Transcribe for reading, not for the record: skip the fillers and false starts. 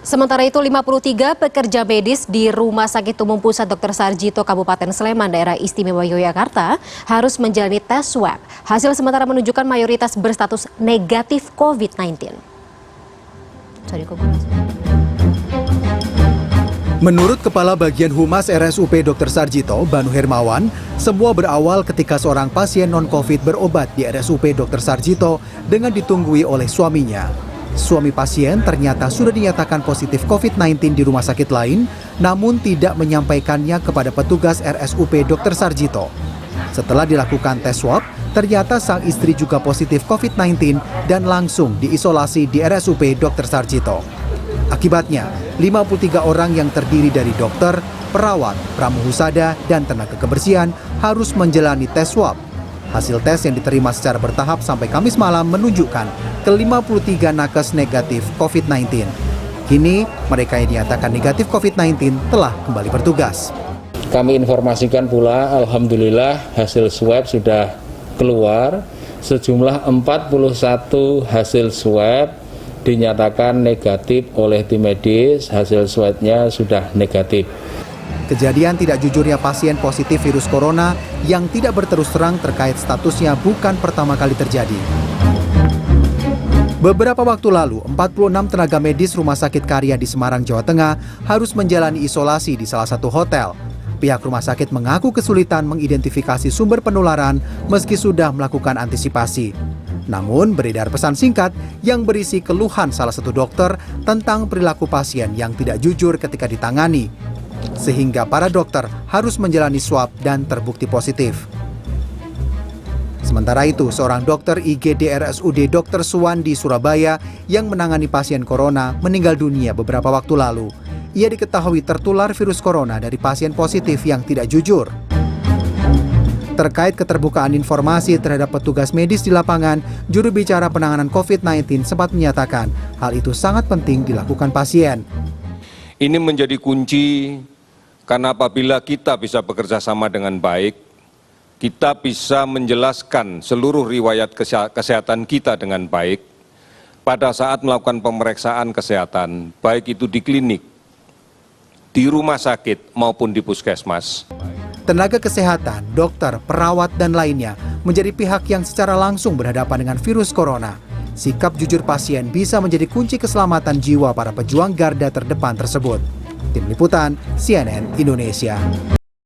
Sementara itu 53 pekerja medis di Rumah Sakit Umum Pusat Dr. Sarjito Kabupaten Sleman, Daerah Istimewa Yogyakarta harus menjalani tes swab. Hasil sementara menunjukkan mayoritas berstatus negatif COVID-19. Menurut Kepala Bagian Humas RSUP Dr. Sarjito, Banu Hermawan, semua berawal ketika seorang pasien non-COVID berobat di RSUP Dr. Sarjito dengan ditunggui oleh suaminya. Suami pasien ternyata sudah dinyatakan positif COVID-19 di rumah sakit lain, namun tidak menyampaikannya kepada petugas RSUP Dr. Sarjito. Setelah dilakukan tes swab, ternyata sang istri juga positif COVID-19 dan langsung diisolasi di RSUP Dr. Sarjito. Akibatnya, 53 orang yang terdiri dari dokter, perawat, pramuhusada, dan tenaga kebersihan harus menjalani tes swab. Hasil tes yang diterima secara bertahap sampai Kamis malam menunjukkan ke-53 nakes negatif COVID-19. Kini, mereka yang dinyatakan negatif COVID-19 telah kembali bertugas. Kami informasikan pula, alhamdulillah hasil swab sudah keluar. Sejumlah 41 hasil swab dinyatakan negatif oleh tim medis, hasil swabnya sudah negatif. Kejadian tidak jujurnya pasien positif virus corona yang tidak berterus terang terkait statusnya bukan pertama kali terjadi. Beberapa waktu lalu, 46 tenaga medis Rumah Sakit Karya di Semarang, Jawa Tengah harus menjalani isolasi di salah satu hotel. Pihak rumah sakit mengaku kesulitan mengidentifikasi sumber penularan meski sudah melakukan antisipasi. Namun, beredar pesan singkat yang berisi keluhan salah satu dokter tentang perilaku pasien yang tidak jujur ketika ditangani, sehingga para dokter harus menjalani swab dan terbukti positif. Sementara itu, seorang dokter IGD RSUD Dr. Suwandi Surabaya yang menangani pasien corona meninggal dunia beberapa waktu lalu. Ia diketahui tertular virus corona dari pasien positif yang tidak jujur. Terkait keterbukaan informasi terhadap petugas medis di lapangan, juru bicara penanganan COVID-19 sempat menyatakan hal itu sangat penting dilakukan pasien. Ini menjadi kunci karena apabila kita bisa bekerja sama dengan baik, kita bisa menjelaskan seluruh riwayat kesehatan kita dengan baik pada saat melakukan pemeriksaan kesehatan, baik itu di klinik, di rumah sakit maupun di puskesmas. Tenaga kesehatan, dokter, perawat, dan lainnya menjadi pihak yang secara langsung berhadapan dengan virus corona. Sikap jujur pasien bisa menjadi kunci keselamatan jiwa para pejuang garda terdepan tersebut. Tim Liputan, CNN Indonesia.